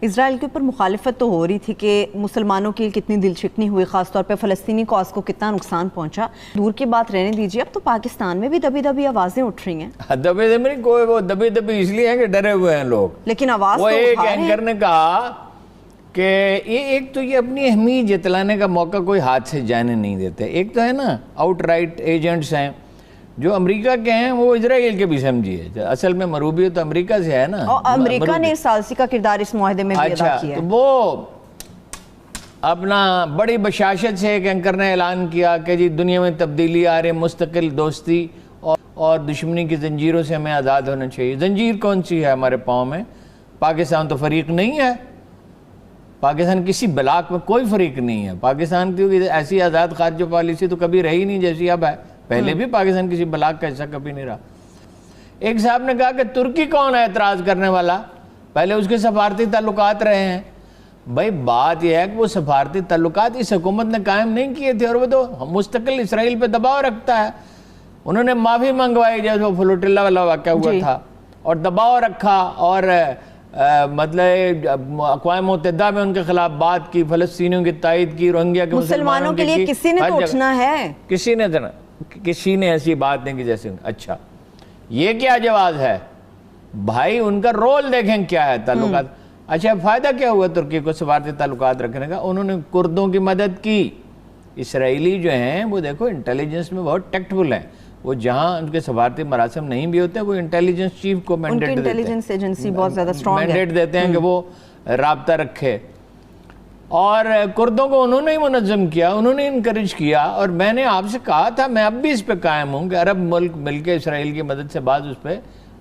اسرائیل کے اوپر مخالفت تو ہو رہی تھی کہ مسلمانوں کی کتنی دل شکنی ہوئی، خاص طور پہ فلسطینی کاز کو کتنا نقصان پہنچا. دور کی بات رہنے دیجیے، اب تو پاکستان میں بھی دبی دبی آوازیں اٹھ رہی ہیں. دبی دبی کوئی، وہ دبی دبی اس لیے ہیں کہ ڈرے ہوئے ہیں لوگ. لیکن آواز وہ تو ایک اٹھا رہے اینکر نے کہا کہ ایک تو یہ اپنی اہمیت جتلانے کا موقع کوئی ہاتھ سے جانے نہیں دیتے. ایک تو ہے نا آؤٹ رائٹ ایجنٹس ہیں جو امریکہ کے ہیں، وہ اسرائیل کے بھی سمجھیے. اصل میں مروبیت تو امریکہ سے ہے نا، اور امریکہ نے ثالثی کا کردار اس معاہدے میں بھی ادا کیا ہے. تو وہ اپنا بڑی بشاشت سے ایک اینکر نے اعلان کیا کہ جی دنیا میں تبدیلی آ رہی، مستقل دوستی اور دشمنی کی زنجیروں سے ہمیں آزاد ہونا چاہیے. زنجیر کون سی ہے ہمارے پاؤں میں؟ پاکستان تو فریق نہیں ہے. پاکستان کسی بلاک میں کوئی فریق نہیں ہے. پاکستان کی ایسی آزاد خارجہ پالیسی تو کبھی رہی نہیں جیسی اب ہے. پہلے بھی پاکستان کسی بلاک کا حصہ کبھی نہیں رہا. ایک صاحب نے کہا کہ ترکی کون ہے اعتراض کرنے والا؟ پہلے اس کے سفارتی تعلقات رہے ہیں. بھائی بات یہ ہے کہ وہ سفارتی تعلقات اس حکومت نے قائم نہیں کیے تھے، اور وہ تو مستقل اسرائیل پہ دباؤ رکھتا ہے. انہوں نے معافی منگوائی جب وہ فلوٹیلا والا واقعہ ہوا تھا، اور دباؤ رکھا، اور مطلب اقوام متحدہ میں ان کے خلاف بات کی، فلسطینیوں کی تائید کی، روہنگیا کے مسلمانوں کے لیے کسی نے تو اٹھنا ہے. کسی نے ایسی بات نہیں کی جیسے. اچھا یہ کیا جواز ہے بھائی؟ ان کا رول دیکھیں کیا ہے تعلقات. اچھا فائدہ کیا ہوا ترکی کو سفارتی تعلقات رکھنے کا؟ انہوں نے کردوں کی مدد کی. اسرائیلی جو ہیں وہ دیکھو انٹیلیجنس میں بہت ٹیکٹفل ہیں. وہ جہاں ان کے سفارتی مراسم نہیں بھی ہوتے، وہ انٹیلیجنس چیف کو مینڈیٹ دیتے ہیں، انٹیلیجنس ایجنسی بہت زیادہ اسٹرانگ ہے، مینڈیٹ دیتے ہیں کہ وہ رابطہ رکھے. اور کردوں کو انہوں نے ہی منظم کیا، انہوں نے انکریج کیا. اور میں نے آپ سے کہا تھا، میں اب بھی اس پہ قائم ہوں کہ عرب ملک مل کے اسرائیل کی مدد سے بعض اس پہ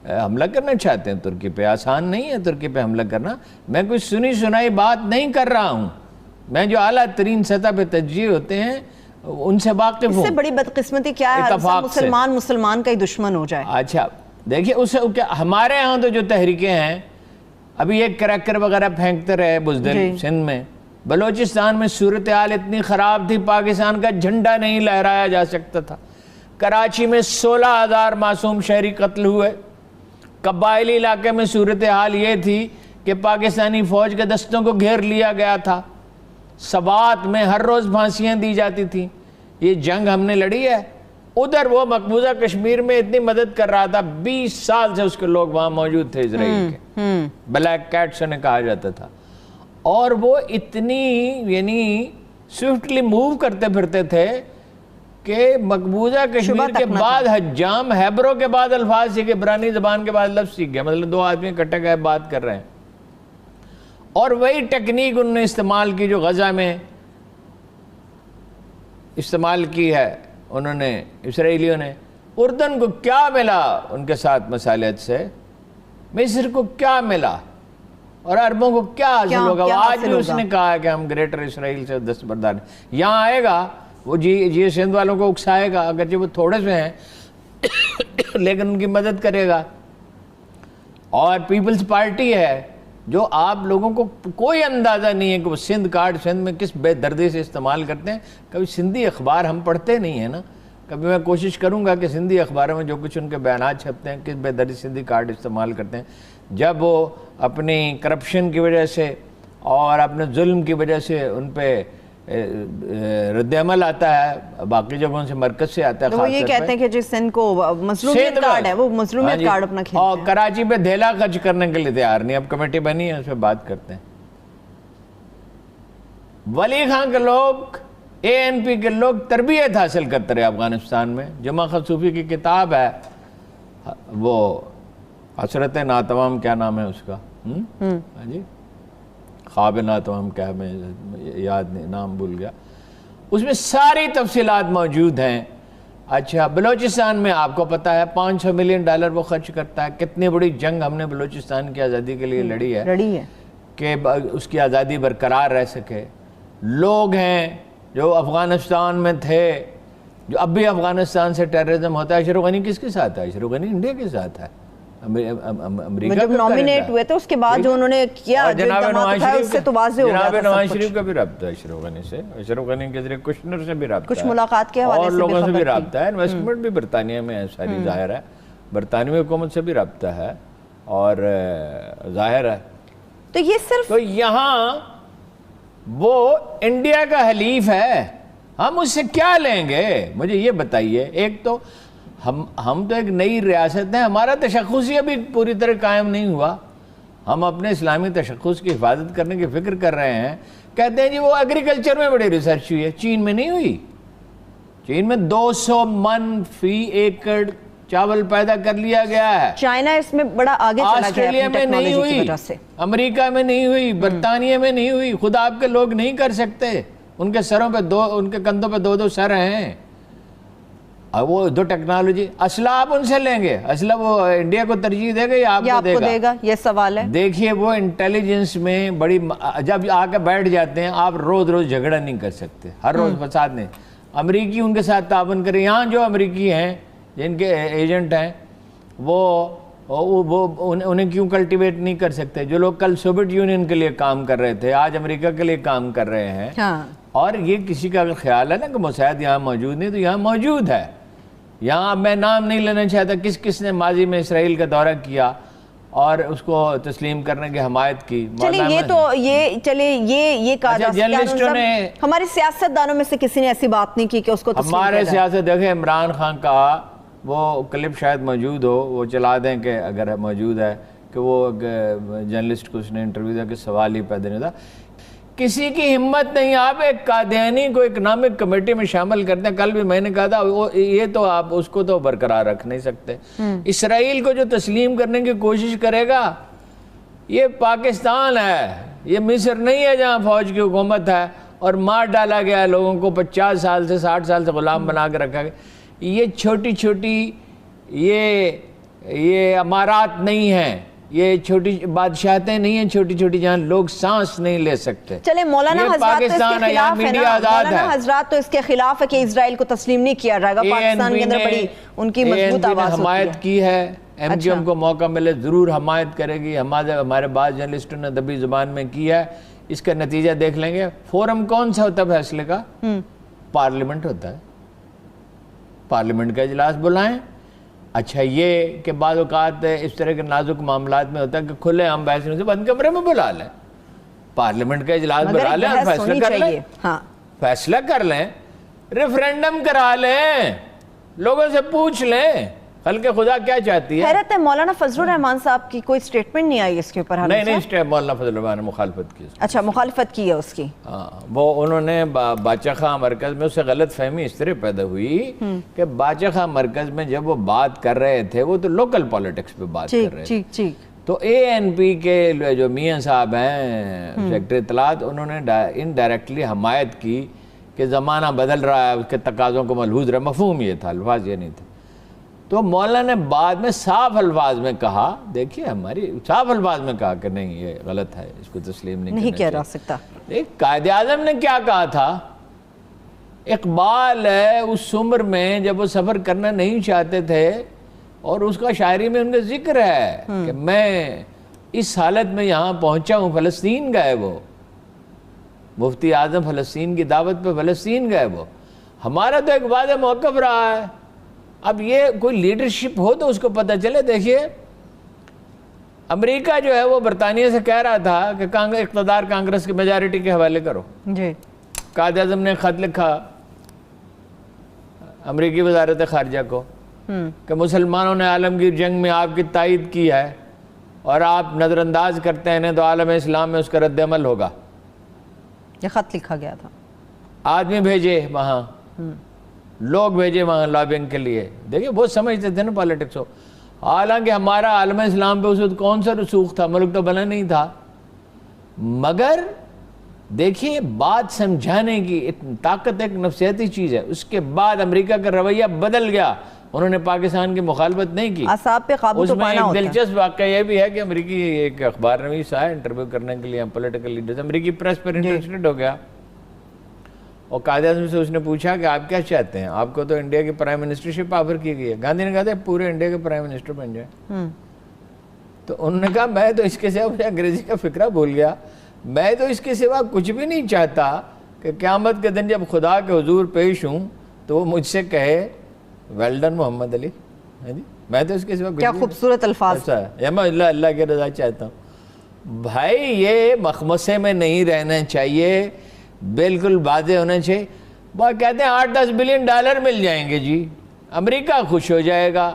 حملہ کرنا چاہتے ہیں. ترکی پہ آسان نہیں ہے ترکی پہ حملہ کرنا. میں کوئی سنی سنائی بات نہیں کر رہا ہوں، میں جو اعلیٰ ترین سطح پہ تجزیے ہوتے ہیں ان سے واقف ہوں. اس سے بڑی بدقسمتی کیا ہے مسلمان کا ہی دشمن ہو جائے. اچھا دیکھیے ہمارے ہاں تو جو تحریکیں ہیں، ابھی ایک کریکر وغیرہ پھینکتے رہے بزدل سندھ میں. بلوچستان میں صورتحال اتنی خراب تھی، پاکستان کا جھنڈا نہیں لہرایا جا سکتا تھا. کراچی میں 16,000 معصوم شہری قتل ہوئے. قبائلی علاقے میں صورتحال یہ تھی کہ پاکستانی فوج کے دستوں کو گھیر لیا گیا تھا. سبات میں ہر روز پھانسیاں دی جاتی تھیں. یہ جنگ ہم نے لڑی ہے. ادھر وہ مقبوضہ کشمیر میں اتنی مدد کر رہا تھا، 20 سال سے اس کے لوگ وہاں موجود تھے اسرائیل کے، بلیک کیٹس انہیں کہا جاتا تھا. اور وہ اتنی یعنی سوئفٹلی موو کرتے پھرتے تھے کہ مقبوضہ کشمیر کے بعد حجام ہیبرو کے بعد الفاظ سیکھے، عبرانی زبان کے بعد لفظ سیکھ گئے. مطلب 2 آدمی اکٹھے گئے بات کر رہے ہیں. اور وہی ٹیکنیک انہوں نے استعمال کی جو غزہ میں استعمال کی ہے انہوں نے اسرائیلیوں نے. اردن کو کیا ملا ان کے ساتھ مصالحت سے؟ مصر کو کیا ملا؟ اور عربوں کو کیا حاصل ہوگا؟ آج بھی اس نے کہا ہے کہ ہم گریٹر اسرائیل سے دستبردار ہیں. یہاں آئے گا وہ جی سندھ والوں کو اکسائے گا، اگرچہ وہ تھوڑے سے ہیں لیکن ان کی مدد کرے گا. اور پیپلز پارٹی ہے جو آپ لوگوں کو کوئی اندازہ نہیں ہے کہ وہ سندھ کارڈ سندھ میں کس بے دردی سے استعمال کرتے ہیں. کبھی سندھی اخبار ہم پڑھتے نہیں ہیں نا. کبھی میں کوشش کروں گا کہ سندھی اخباروں میں جو کچھ ان کے بیانات چھپتے ہیں کس بے دردی سندھی کارڈ استعمال کرتے ہیں. جب وہ اپنی کرپشن کی وجہ سے اور اپنے ظلم کی وجہ سے ان پہ رد عمل آتا ہے باقی جگہوں سے، مرکز سے آتا ہے. وہ یہ کہتے ہیں کہ جس سندھ کو مظلومیت کارڈ ہے وہ مظلومیت کارڈ اپنا کھیلتے ہیں. اور کراچی پہ دھیلا خرچ کرنے کے لیے تیار نہیں. اب کمیٹی بنی ہے، اس پہ بات کرتے ہیں. ولی خان کے لوگ، ANP کے لوگ تربیت حاصل کرتے رہے افغانستان میں. جمع خصوفی کی کتاب ہے، وہ حسرت ناتمام، کیا نام ہے اس کا؟ جی خواب ناتمام، کیا میں یاد نہیں، نام بھول گیا. اس میں ساری تفصیلات موجود ہیں. اچھا بلوچستان میں آپ کو پتا ہے $500 ملین وہ خرچ کرتا ہے. کتنی بڑی جنگ ہم نے بلوچستان کی آزادی کے لیے لڑی ہے کہ اس کی آزادی برقرار رہ سکے. لوگ ہیں جو افغانستان میں تھے، جو اب بھی افغانستان سے ٹیررزم ہوتا ہے. اشرف غنی کس کے ساتھ ہے؟ اشرف غنی انڈیا کے ساتھ ہے. امریکہ جب نومینیٹ ہوئے تھے اس کے بعد جو انہوں نے کیا، جناب نواز شریف کا بھی رابطہ ہے اشرف غنی سے. اشرف غنی کے ذریعے کشنر سے بھی رابطہ ہے، کچھ ملاقات کے حوالے سے اور لوگوں سے بھی رابطہ ہے. انویسٹمنٹ بھی برطانیہ میں ہے ساری، ظاہر ہے. برطانوی حکومت سے بھی رابطہ ہے اور ظاہر ہے. تو یہ صرف تو یہاں وہ انڈیا کا حلیف ہے، ہم اس سے کیا لیں گے؟ مجھے یہ بتائیے. ایک تو ہم تو ایک نئی ریاست ہیں، ہمارا تشخص ہی ابھی پوری طرح قائم نہیں ہوا. ہم اپنے اسلامی تشخص کی حفاظت کرنے کی فکر کر رہے ہیں. کہتے ہیں جی وہ ایگریکلچر میں بڑی ریسرچ ہوئی ہے. چین میں نہیں ہوئی. چین میں 200 من فی ایکڑ چاول پیدا کر لیا گیا ہے. چائنا اس میں بڑا آگے چلا گیا آسٹریلیا میں نہیں ہوئی، امریکہ میں نہیں ہوئی، برطانیہ میں نہیں ہوئی. خود آپ کے لوگ نہیں کر سکتے. ان کے سروں پہ ان کے کندھوں پہ 2 سر ہیں. اب وہ دو ٹیکنالوجی، اسلحہ آپ ان سے لیں گے؟ اسلحہ وہ انڈیا کو ترجیح دے گا یا آپ کو دے گا؟ یہ سوال ہے. دیکھیے وہ انٹیلیجنس میں بڑی، جب آ کے بیٹھ جاتے ہیں آپ روز جھگڑا نہیں کر سکتے، ہر روز فساد نہیں. امریکی ان کے ساتھ تعاون کریں. یہاں جو امریکی ہیں جن کے ایجنٹ ہیں وہ انہیں کیوں کلٹیویٹ نہیں کر سکتے؟ جو لوگ کل سوویت یونین کے لیے کام کر رہے تھے آج امریکہ کے لیے کام کر رہے ہیں. اور یہ کسی کا اگر خیال ہے نا کہ مساعد یہاں موجود نہیں، تو یہاں موجود ہے. یہاں اب میں نام نہیں لینا چاہتا کس نے ماضی میں اسرائیل کا دورہ کیا اور اس کو تسلیم کرنے کی حمایت کی. یہ کہا جا سکتا ہے ہمارے سیاست دانوں میں سے کسی نے ایسی بات نہیں کی کہ اس کو تسلیم کیا جائے. ہمارے سیاست دیکھیں عمران خان کا وہ کلپ شاید موجود ہو، وہ چلا دیں کہ اگر موجود ہے کہ وہ جرنلسٹ کو اس نے انٹرویو دیا کہ سوال ہی پیدا نہیں تھا. کسی کی ہمت نہیں. آپ ایک قادیانی کو اکنامک کمیٹی میں شامل کرتے ہیں. کل بھی میں نے کہا تھا یہ تو آپ اس کو تو برقرار رکھ نہیں سکتے. اسرائیل کو جو تسلیم کرنے کی کوشش کرے گا، یہ پاکستان ہے، یہ مصر نہیں ہے جہاں فوج کی حکومت ہے اور مار ڈالا گیا لوگوں کو 50 سال سے 60 سال سے غلام بنا کے رکھا گیا. یہ چھوٹی چھوٹی یہ امارات نہیں ہیں، یہ چھوٹی بادشاہتیں نہیں ہیں چھوٹی چھوٹی جہاں لوگ سانس نہیں لے سکتے. چلے مولانا حضرات تو اس کے خلاف ہے نا، مولانا حضرات تو اس کے خلاف ہے کہ اسرائیل کو تسلیم نہیں کیا جائے گا. پاکستان کے اندر بڑی ان کی مضبوط آواز ہوتی ہے. حمایت کی ہے. ایم کیو ایم کو موقع ملے ضرور حمایت کرے گی. ہمارے بعض جرنلسٹوں نے دبی زبان میں کی ہے. اس کا نتیجہ دیکھ لیں گے. فورم کون سا ہوتا ہے فیصلے کا؟ پارلیمنٹ ہوتا ہے. پارلیمنٹ کا اجلاس بلائیں. اچھا یہ کہ بعض اوقات اس طرح کے نازک معاملات میں ہوتا ہے کہ کھلے عام بحث سے بند کمرے میں بلا لیں. پارلیمنٹ کا اجلاس بلا لیں اور فیصلہ کر لیں. فیصلہ کر لیں، ریفرینڈم کرا لیں، لوگوں سے پوچھ لیں خلق خدا کیا چاہتی ہے. حیرت ہے مولانا فضل الرحمان صاحب کی کوئی سٹیٹمنٹ نہیں آئی اس کے اوپر؟ نہیں مولانا فضل الرحمان نے مخالفت کی. اچھا مخالفت کی ہے اس کی. ہاں وہ انہوں نے باچا خان مرکز میں، اس سے غلط فہمی اس طرح پیدا ہوئی کہ باچا خان مرکز میں جب وہ بات کر رہے تھے وہ تو لوکل پالیٹکس پہ بات کر رہے تھے. تو اے این پی کے جو میاں صاحب ہیں سیکرٹری اطلاعات، انہوں نے انڈائریکٹلی حمایت کی کہ زمانہ بدل رہا ہے، اس کے تقاضوں کو ملحوظ رہا. مفہوم یہ تھا، الفاظ یہ نہیں تھے. تو مولانا نے بعد میں صاف الفاظ میں کہا، دیکھیے ہماری صاف الفاظ میں کہا کہ نہیں یہ غلط ہے، اس کو تسلیم نہیں کیا جا سکتا. قائد اعظم نے کیا کہا تھا؟ اقبال ہے اس عمر میں جب وہ سفر کرنا نہیں چاہتے تھے اور اس کا شاعری میں ان کا ذکر ہے کہ میں اس حالت میں یہاں پہنچا ہوں. فلسطین گئے، وہ مفتی اعظم فلسطین کی دعوت پہ فلسطین گئے. وہ ہمارا تو ایک واضح موقف رہا ہے. اب یہ کوئی لیڈرشپ ہو تو اس کو پتہ چلے. دیکھیے امریکہ جو ہے وہ برطانیہ سے کہہ رہا تھا کہ اقتدار کانگریس کی میجارٹی کے حوالے کرو. قائد اعظم نے خط لکھا امریکی وزارت خارجہ کو کہ مسلمانوں نے عالمگیر جنگ میں آپ کی تائید کی ہے اور آپ نظر انداز کرتے ہیں تو عالم اسلام میں اس کا رد عمل ہوگا. یہ خط لکھا گیا تھا. آدمی بھیجے وہاں، لوگ بھیجے وہاں لابنگ کے لیے. دیکھیں وہ سمجھتے تھے نا پالیٹکس ہو. حالانکہ ہمارا عالم اسلام پہ اس وقت کون سا رسوخ تھا، ملک تو بنا نہیں تھا. مگر دیکھیے بات سمجھانے کی طاقت ایک نفسیاتی چیز ہے. اس کے بعد امریکہ کا رویہ بدل گیا. انہوں نے پاکستان کی مخالفت نہیں کی. اعصاب پہ قابو تو پانا ہوتا ہے. ایک دلچسپ واقعہ یہ بھی ہے کہ امریکی ایک اخبار نویس آیا انٹرویو کرنے کے لیے پولیٹیکل لیڈرز، امریکی پریس پر انٹرسٹڈ ہو گیا اور قائد اعظم سے اس نے پوچھا کہ آپ کیا چاہتے ہیں؟ آپ کو تو انڈیا کی پرائم منسٹرشپ آفر کی گئی ہے. گاندھی نے کہا تھا پورے انڈیا کے پرائم منسٹر بن جائے. تو انہوں نے کہا میں تو اس کے سوا، مجھے انگریزی کا فکرہ بھول گیا، میں تو اس کے سوا کچھ بھی نہیں چاہتا کہ قیامت کے دن جب خدا کے حضور پیش ہوں تو وہ مجھ سے کہے ویل ڈن محمد علی. میں تو اس کے سوا کیا خوبصورت الفاظ. یا میں اللہ کی رضا چاہتا ہوں. بھائی یہ مخمصے میں نہیں رہنا چاہیے، بالکل واضح ہونا چاہیے۔ وہ کہتے ہیں 8-10 بلین ڈالر مل جائیں گے جی، امریکہ خوش ہو جائے گا،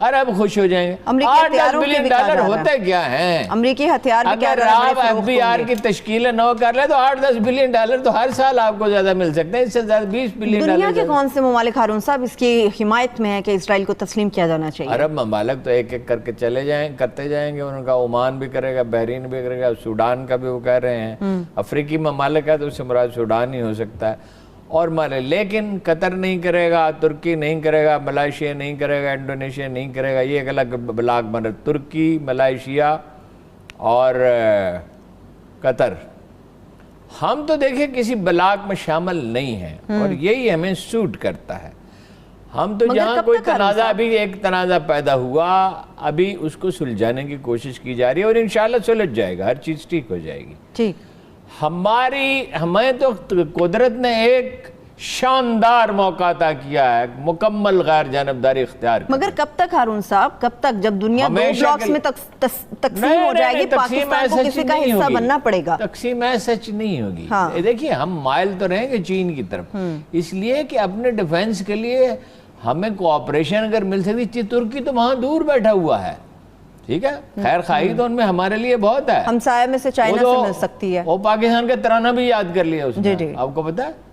عرب خوش ہو جائیں گے۔ 8-10 بلین ڈالر ہوتے کیا ہیں؟ امریکی ہتھیار بھی کیا اگر آپ FBR کی تشکیل نو کر لیں تو 8-10 بلین ڈالر تو ہر سال آپ کو زیادہ مل سکتے ہیں، اس سے زیادہ 20 بلین ڈالر۔ دنیا کے کون سے ممالک ہارون صاحب اس کی حمایت میں ہے کہ اسرائیل کو تسلیم کیا جانا چاہیے؟ عرب ممالک تو ایک ایک کر کے کرتے جائیں گے، ان کا عمان بھی کرے گا، بحرین بھی کرے گا، سوڈان کا بھی وہ کہہ رہے ہیں۔ افریقی ممالک ہے تو اس سے مراد سوڈان ہی ہو سکتا ہے اور لیکن قطر نہیں کرے گا، ترکی نہیں کرے گا، ملائیشیا نہیں کرے گا، انڈونیشیا نہیں کرے گا، یہ ایک الگ بلاک بن رہا ہے۔ ترکی، ملائیشیا اور قطر، ہم تو دیکھیں کسی بلاک میں شامل نہیں ہیں اور یہی ہمیں سوٹ کرتا ہے۔ ہم تو جہاں کوئی تنازع، ابھی ایک تنازع پیدا ہوا، ابھی اس کو سلجھانے کی کوشش کی جا رہی ہے اور انشاءاللہ سلجھ جائے گا، ہر چیز ٹھیک ہو جائے گی۔ ٹھیک، ہمیں تو قدرت نے ایک شاندار موقع عطا کیا ہے، مکمل غیر جانبداری اختیار کی۔ مگر کب تک ہارون صاحب، کب تک؟ جب دنیا دو بلاکس میں تقسیم ہو جائے گی، پاکستان کو کسی کا حصہ بننا پڑے گا۔ تقسیم سچ نہیں ہوگی۔ دیکھیے ہم مائل تو رہیں گے چین کی طرف، اس لیے کہ اپنے ڈیفنس کے لیے ہمیں کوآپریشن اگر مل سکتی۔ ترکی تو وہاں دور بیٹھا ہوا ہے، ٹھیک ہے، خیر خواہی تو ان میں ہمارے لیے بہت ہے۔ ہمسایہ میں سے چائنا سے مل سکتی ہے۔ وہ پاکستان کا ترانہ بھی یاد کر لیا اس نے، آپ کو پتا ہے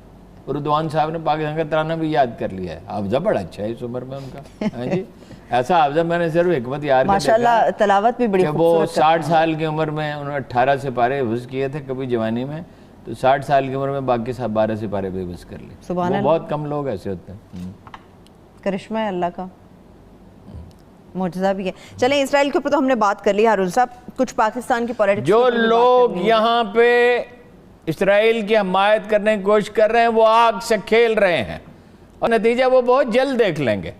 اردوان صاحب نے پاکستان کا ترانہ بھی یاد کر لیا ہے۔ حافظہ بڑا اچھا ہے اس عمر میں ان کا، جی ایسا حافظہ میں نے صرف حکمت یار کا ماشاءاللہ، تلاوت بھی بڑی کہ وہ 60 سال کی عمر میں انہوں نے 18 سپارے حفظ کیے تھے کبھی جوانی میں، تو 60 سال کی عمر میں باقی 12 سپارے بھی حفظ کر لیے۔ سبحان اللہ، بہت کم لوگ ایسے ہوتے ہیں، کرشمہ ہے اللہ کا، معجزہ بھی ہے۔ چلیں اسرائیل کے اوپر تو ہم نے بات کر لی ہارون صاحب، کچھ پاکستان کی پولیٹکس، جو لوگ یہاں پہ اسرائیل کی حمایت کرنے کی کوشش کر رہے ہیں وہ آگ سے کھیل رہے ہیں اور نتیجہ وہ بہت جلد دیکھ لیں گے۔